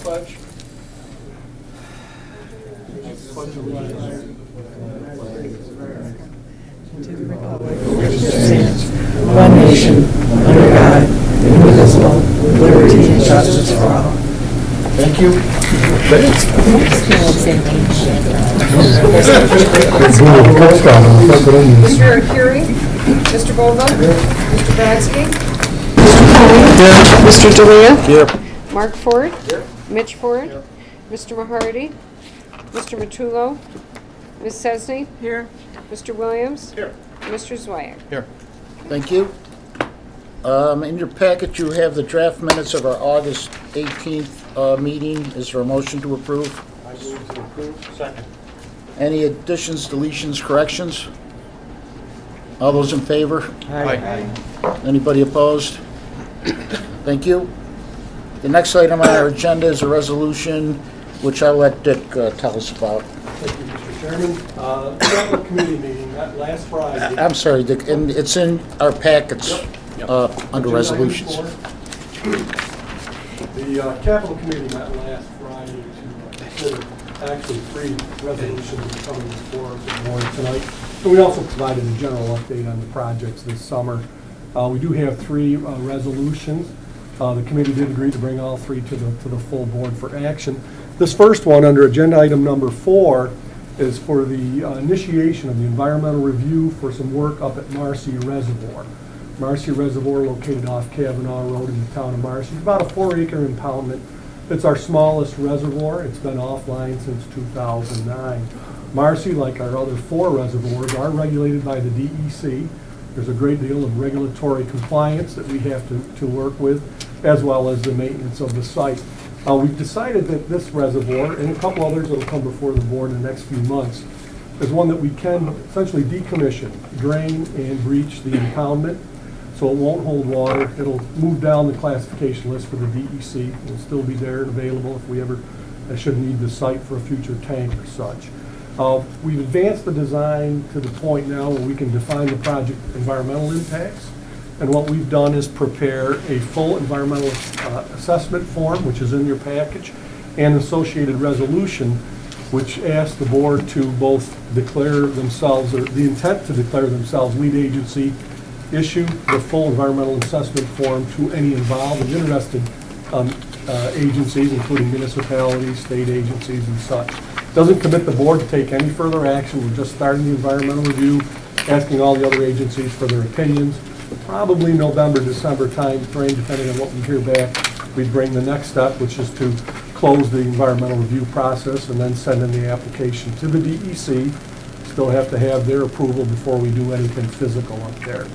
pledge. To the republic for which it stands, one nation, under God, indivisible, with liberty and justice for all. Thank you. Mr. Curie? Mr. Bova? Mr. Bradsky? Mr. D'Elia? Here. Mark Ford? Mitch Ford? Mr. Mahardy? Mr. Matullo? Ms. Cesny? Here. Mr. Williams? Here. Mr. Zweig? Here. Thank you. In your packet, you have the draft minutes of our August 18th meeting. Is there a motion to approve? I move to approve. Second. Any additions, deletions, corrections? All those in favor? Aye. Anybody opposed? Thank you. The next item on our agenda is a resolution, which I'll let Dick tell us about. Thank you, Mr. Chairman. Capital Committee meeting last Friday. I'm sorry, Dick, and it's in our packets under Agenda resolutions. item 4. The Capital Committee met last Friday to consider actually 3 resolutions coming before the board tonight. And we also provided a general update on the projects this summer. We do have 3 resolutions. The committee did agree to bring all 3 to the full board for action. This first one, under agenda item number 4, is for the initiation of the environmental review for some work up at Marcy Reservoir. Marcy Reservoir, located off Kavanaugh Road in the town of Marcy. It's about a 4-acre impoundment. It's our smallest reservoir. It's been offline since 2009. Marcy, like our other 4 reservoirs, are regulated by the DEC. There's a great deal of regulatory compliance that we have to work with, as well as the maintenance of the site. We've decided that this reservoir, and a couple others that will come before the board in the next few months, is one that we can essentially decommission, drain, and breach the impoundment, so it won't hold water. It'll move down the classification list for the DEC. It'll still be there and available if we ever should need the site for a future tank or such. We've advanced the design to the point now where we can define the project environmental impacts. And what we've done is prepare a full environmental assessment form, which is in your package, and associated resolution, which asks the board to both declare themselves, or the intent to declare themselves lead agency, issue the full environmental assessment form to any involved and interested agencies, including municipalities, state agencies, and such. Doesn't commit the board to take any further action. We're just starting the environmental review, asking all the other agencies for their opinions. Probably November, December time frame, depending on what we hear back, we'd bring the next step, which is to close the environmental review process and then send in the application to the DEC. Still have to have their approval before we do anything physical up there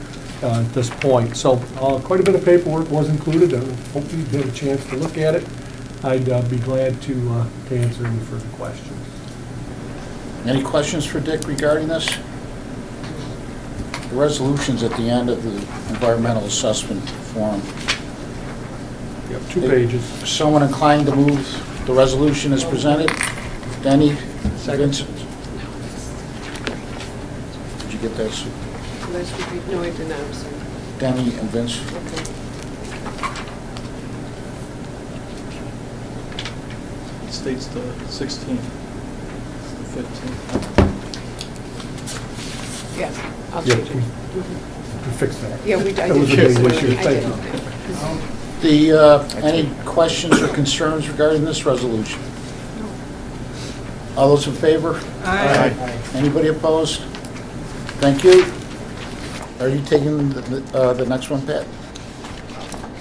at this point. So quite a bit of paperwork was included, and hope you get a chance to look at it. I'd be glad to answer any further questions. Any questions for Dick regarding this? The resolution's at the end of the environmental assessment form. Yep, 2 pages. Is someone inclined to move the resolution as presented? Denny? Vincent? Did you get this? No, I did not, I'm sorry. Denny and Vince? Okay. It states the 16th, the 15th. Yeah, I'll Yeah, change it. we fixed that. Yeah, I That was a did. big issue. I Thank did. you. Any questions or concerns regarding this resolution? All those in favor? Aye. Anybody opposed? Thank you. Are you taking the next one, Pat?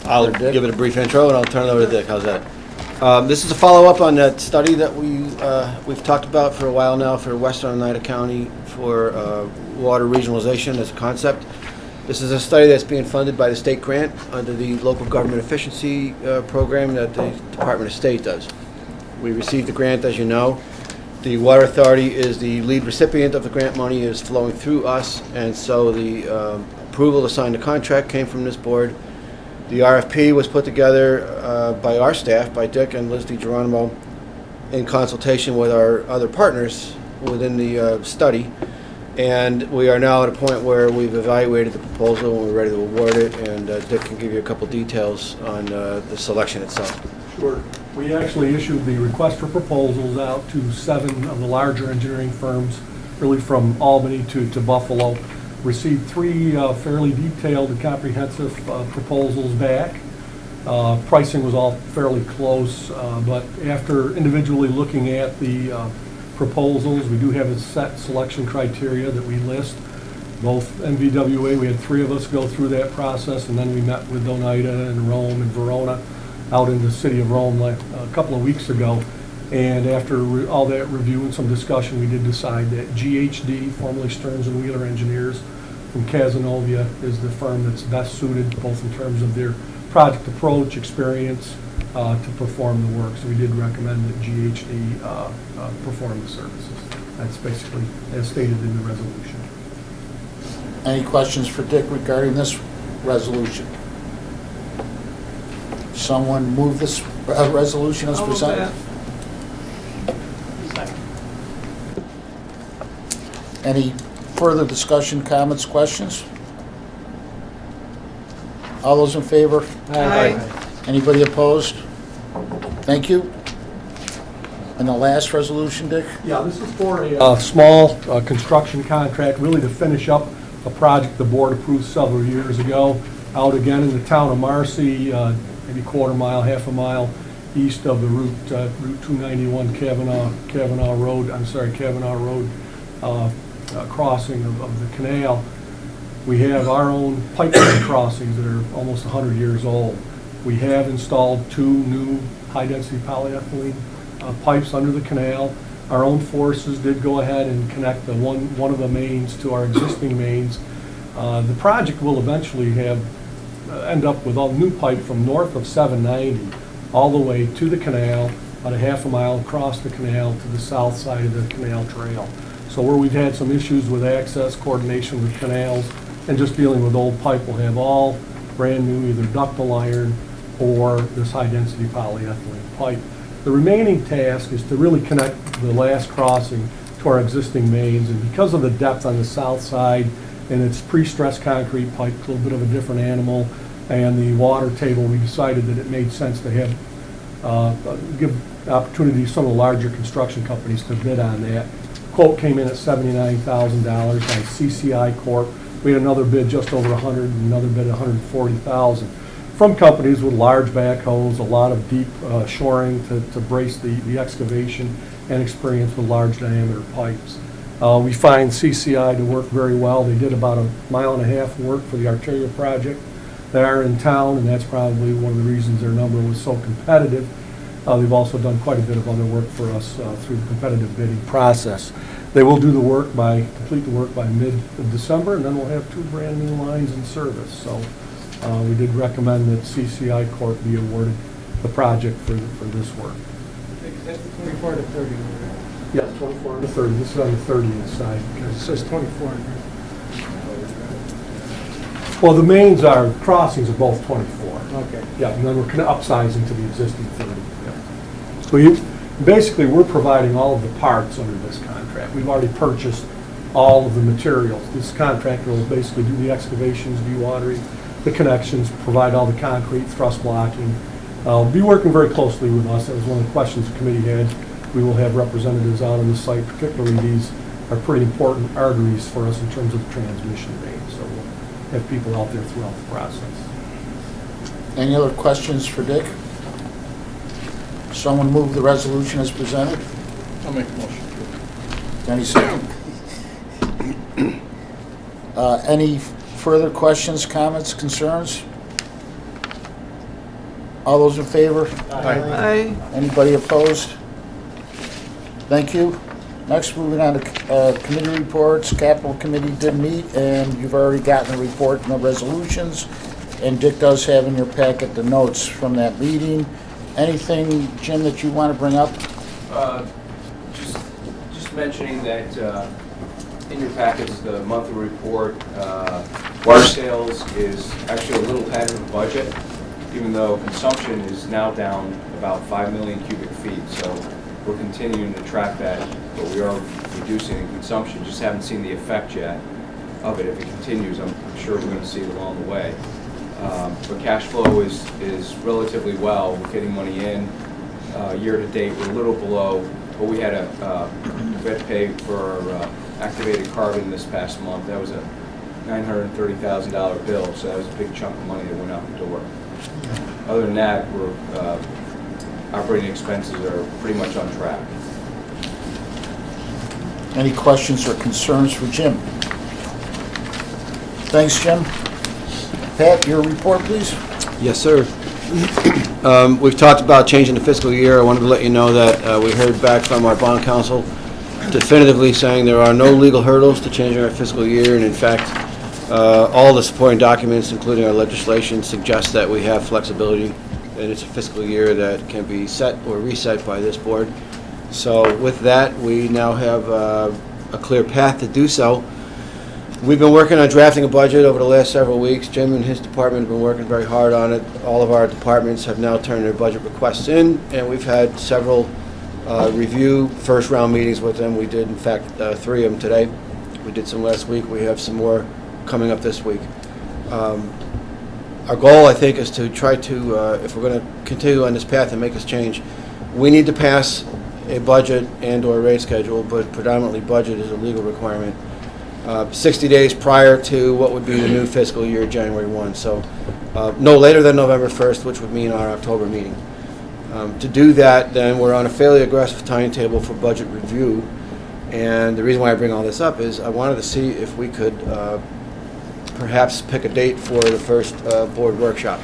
I'll Dick? give it a brief intro and I'll turn it over to Dick. How's that? This is a follow-up on that study that we've talked about for a while now for Western Oneida County for water regionalization as a concept. This is a study that's being funded by the state grant under the local government efficiency program that the Department of State does. We received the grant, as you know. The Water Authority is the lead recipient of the grant money, is flowing through us, and so the approval to sign the contract came from this board. The RFP was put together by our staff, by Dick and Liz DiGeronimo, in consultation with our other partners within the study. And we are now at a point where we've evaluated the proposal and we're ready to award it, and Dick can give you a couple details on the selection itself. Sure. We actually issued the request for proposals out to 7 of the larger engineering firms, really from Albany to Buffalo. Received 3 fairly detailed and comprehensive proposals back. Pricing was all fairly close, but after individually looking at the proposals, we do have a set selection criteria that we list. Both MVWA, we had 3 of us go through that process, and then we met with Oneida and Rome and Verona out in the city of Rome like a couple of weeks ago. And after all that review and some discussion, we did decide that GHD, formerly Stearns and Wheeler Engineers from Cazenovia, is the firm that's best suited, both in terms of their project approach, experience, to perform the work. So we did recommend that GHD perform the services. That's basically as stated in the resolution. Any questions for Dick regarding this resolution? Someone move this resolution as presented? Any further discussion, comments, questions? All those in favor? Aye. Anybody opposed? Thank you. And the last resolution, Dick? Yeah, this is for a small construction contract, really to finish up a project the board approved several years ago, out again in the town of Marcy, maybe quarter mile, half a mile east of the Route 291 Kavanaugh Road crossing of the canal. We have our own pipeline crossings that are almost 100 years old. We have installed 2 new high-density polyethylene pipes under the canal. Our own forces did go ahead and connect the one of the mains to our existing mains. The project will eventually end up with all new pipe from north of 790 all the way to the canal, about a half a mile across the canal to the south side of the canal trail. So where we've had some issues with access, coordination with canals, and just dealing with old pipe, we'll have all brand new either ductile iron or this high-density polyethylene pipe. The remaining task is to really connect the last crossing to our existing mains, and because of the depth on the south side and it's pre-stressed concrete pipe, a little bit of a different animal, and the water table, we decided that it made sense to have give opportunity to some of the larger construction companies to bid on that. Quote came in at $79,000 by CCI Corp. We had another bid just over 100, and another bid 140,000 from companies with large backhoes, a lot of deep shoring to brace the excavation, and experience with large diameter pipes. We find CCI to work very well. They did about 1.5 miles work for the Arteria project. They are in town, and that's probably one of the reasons their number was so competitive. They've also done quite a bit of other work for us through the competitive bidding process. They will do the work complete the work by mid of December, and then we'll have 2 brand new lines in service. So we did recommend that CCI Corp be awarded the project for this work. That's 24 to 30. Yeah, 24 to 30. This is on the 30th side. It says 24. Well, the mains crossings are both 24. Okay. Yeah, and then we're kind of upsizing to the existing 30. Yeah. So basically, we're providing all of the parts under this contract. We've already purchased all of the materials. This contractor will basically do the excavations, dewatering, the connections, provide all the concrete, thrust blocking. Be working very closely with us. That was one of the questions the committee had. We will have representatives out on the site, particularly these are pretty important arteries for us in terms of the transmission main. So we'll have people out there throughout the process. Any other questions for Dick? Someone move the resolution as presented? I'll make a motion. Any second? Any further questions, comments, concerns? All those in favor? Aye. Anybody opposed? Thank you. Next, moving on to committee reports. Capital Committee did meet, and you've already gotten the report and the resolutions. And Dick does have in your packet the notes from that meeting. Anything, Jim, that you want to bring up? Just mentioning that in your package is the monthly report. Water sales is actually a little ahead of the budget, even though consumption is now down about 5 million cubic feet. So we're continuing to track that, but we are reducing in consumption. Just haven't seen the effect yet of it. If it continues, I'm sure we're going to see it along the way. But cash flow is relatively well. We're getting money in. Year to date, we're a little below, but we had to pay for activated carbon this past month. That was a $930,000 bill, so that was a big chunk of money that went out the door. Other than that, we're operating expenses are pretty much on track. Any questions or concerns for Jim? Thanks, Jim. Pat, your report, please. Yes, sir. We've talked about changing the fiscal year. I wanted to let you know that we heard back from our bond counsel definitively saying there are no legal hurdles to changing our fiscal year, and in fact, all the supporting documents, including our legislation, suggest that we have flexibility, and it's a fiscal year that can be set or reset by this board. So with that, we now have a clear path to do so. We've been working on drafting a budget over the last several weeks. Jim and his department have been working very hard on it. All of our departments have now turned their budget requests in, and we've had several review first-round meetings with them. We did, in fact, 3 of them today. We did some last week. We have some more coming up this week. Our goal, I think, is to try to, if we're going to continue on this path and make this change, we need to pass a budget and/or rate schedule, but predominantly budget is a legal requirement. 60 days prior to what would be the new fiscal year, January 1. So no later than November 1st, which would mean our October meeting. To do that, then we're on a fairly aggressive timetable for budget review. And the reason why I bring all this up is I wanted to see if we could perhaps pick a date for the first board workshop.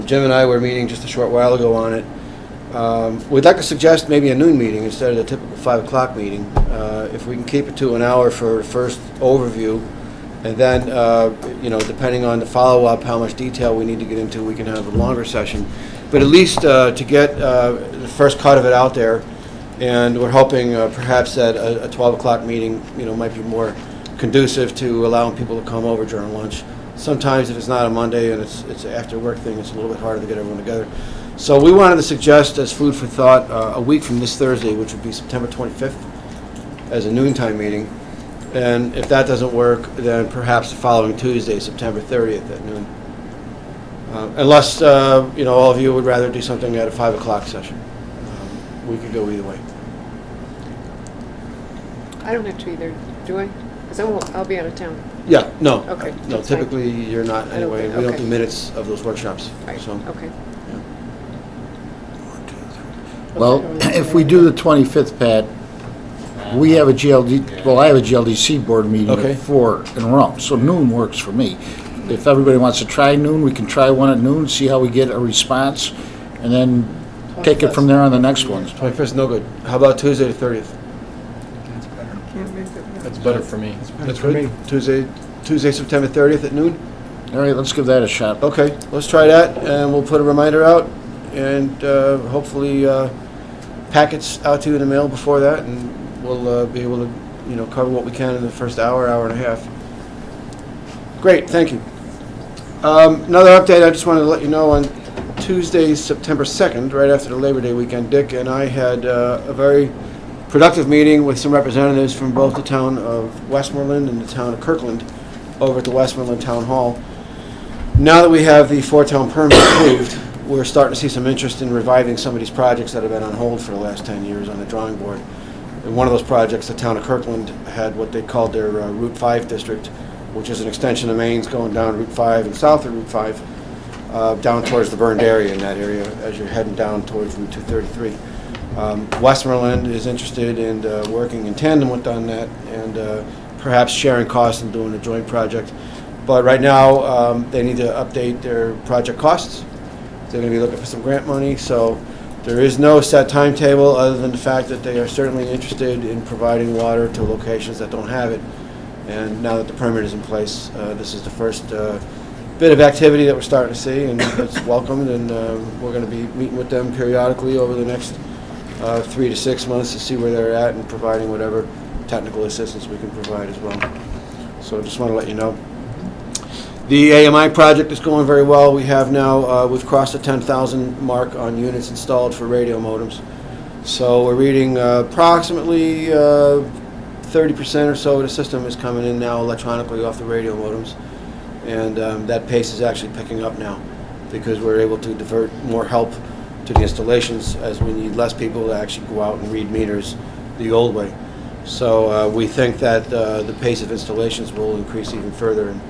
Jim and I were meeting just a short while ago on it. We'd like to suggest maybe a noon meeting instead of the typical 5 o'clock meeting. If we can keep it to an hour for the first overview, and then, depending on the follow-up, how much detail we need to get into, we can have a longer session. But at least to get the first cut of it out there, and we're hoping perhaps that a 12 o'clock meeting, might be more conducive to allowing people to come over during lunch. Sometimes if it's not a Monday and it's an after-work thing, it's a little bit harder to get everyone together. So we wanted to suggest as food for thought a week from this Thursday, which would be September 25th, as a noontime meeting. And if that doesn't work, then perhaps the following Tuesday, September 30th at noon. Unless, all of you would rather do something at a 5 o'clock session. We could go either way. I don't have to either, do I? Because I'll be out of town. Yeah, no. Okay, No, that's fine. typically you're not I don't anyway. think- We don't okay. do minutes of those workshops. Right, So, okay. Well, if we do the 25th, Pat, we have a I have a GLDC board meeting Okay. at 4 in Rome, so noon works for me. If everybody wants to try noon, we can try one at noon, see how we get a response, and then take it from there on the next ones. 21st, no good. How about Tuesday the 30th? Can't make it. That's better for me. That's good. Tuesday, September 30th at noon? All right, let's give that a shot. Okay, let's try that, and we'll put a reminder out, and hopefully packets out to you in the mail before that, and we'll be able to, cover what we can in the first hour and a half. Great, thank you. Another update, I just wanted to let you know, on Tuesday, September 2nd, right after the Labor Day weekend, Dick and I had a very productive meeting with some representatives from both the town of Westmoreland and the town of Kirkland over at the Westmoreland Town Hall. Now that we have the 4-town permit approved, we're starting to see some interest in reviving some of these projects that have been on hold for the last 10 years on the drawing board. And one of those projects, the town of Kirkland had what they called their Route 5 district, which is an extension of mains going down Route 5 and south of Route 5, down towards the burned area in that area as you're heading down towards Route 233. Westmoreland is interested in working in tandem with on that and perhaps sharing costs and doing a joint project. But right now, they need to update their project costs. They're going to be looking for some grant money, so there is no set timetable other than the fact that they are certainly interested in providing water to locations that don't have it. And now that the permit is in place, this is the first bit of activity that we're starting to see, and it's welcomed, and we're going to be meeting with them periodically over the next 3 to 6 months to see where they're at and providing whatever technical assistance we can provide as well. So just want to let you know. The AMI project is going very well. We have now, we've crossed the 10,000 mark on units installed for radio modems. So we're reading approximately 30% or so of the system is coming in now electronically off the radio modems. And that pace is actually picking up now because we're able to divert more help to the installations as we need less people to actually go out and read meters the old way. So we think that the pace of installations will increase even further. And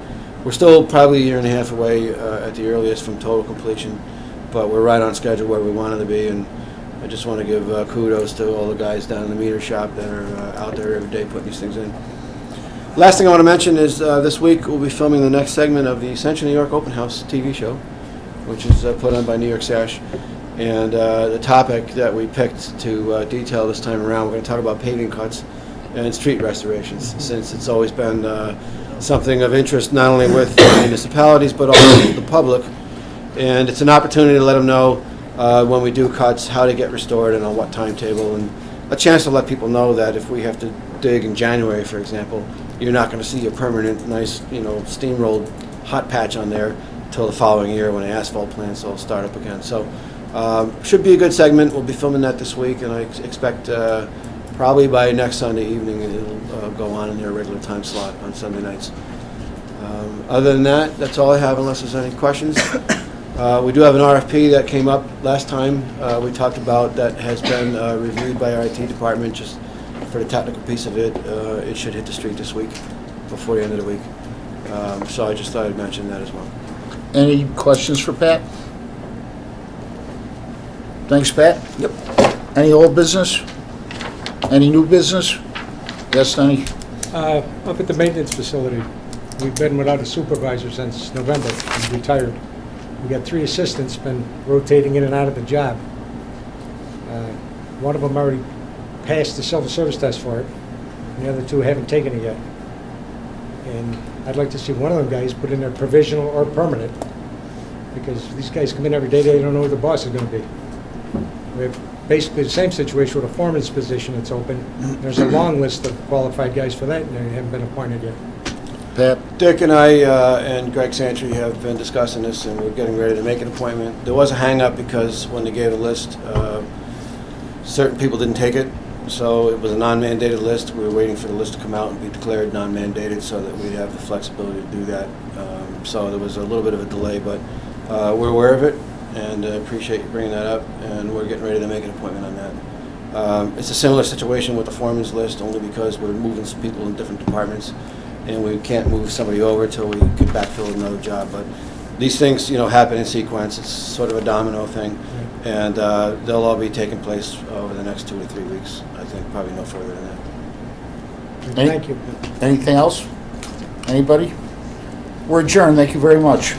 we're still probably a year and a half away at the earliest from total completion, but we're right on schedule where we wanted to be. And I just want to give kudos to all the guys down in the meter shop that are out there every day putting these things in. Last thing I want to mention is this week we'll be filming the next segment of the Central New York Open House TV show, which is put on by New York Sash. And the topic that we picked to detail this time around, we're going to talk about paving cuts and street restorations, since it's always been something of interest not only with municipalities but also the public. And it's an opportunity to let them know when we do cuts, how to get restored and on what timetable, and a chance to let people know that if we have to dig in January, for example, you're not going to see a permanent, nice, steamrolled hot patch on there till the following year when the asphalt plants all start up again. So should be a good segment. We'll be filming that this week, and I expect probably by next Sunday evening it'll go on in their regular time slot on Sunday nights. Other than that, that's all I have unless there's any questions. We do have an RFP that came up last time we talked about that has been reviewed by our IT department just for the technical piece of it. It should hit the street this week, before the end of the week. So I just thought I'd mention that as well. Any questions for Pat? Thanks, Pat. Yep. Any old business? Any new business? Yes, Denny? Up at the maintenance facility, we've been without a supervisor since November. He's retired. We got 3 assistants, been rotating in and out of the job. One of them already passed the civil service test for it, and the other 2 haven't taken it yet. And I'd like to see one of them guys put in their provisional or permanent, because these guys come in every day, they don't know who the boss is going to be. We have basically the same situation with a foreman's position that's open. There's a long list of qualified guys for that, and they haven't been appointed yet. Pat? Dick and I and Greg Santry have been discussing this, and we're getting ready to make an appointment. There was a hang-up because when they gave a list, certain people didn't take it, so it was a non-mandated list. We were waiting for the list to come out and be declared non-mandated so that we'd have the flexibility to do that. So there was a little bit of a delay, but we're aware of it, and appreciate you bringing that up, and we're getting ready to make an appointment on that. It's a similar situation with the foreman's list, only because we're moving some people in different departments, and we can't move somebody over till we can backfill another job. But these things, happen in sequence. It's sort of a domino thing, and they'll all be taking place over the next 2 to 3 weeks. I think probably no further than that. Thank you. Anything else? Anybody? We're adjourned. Thank you very much.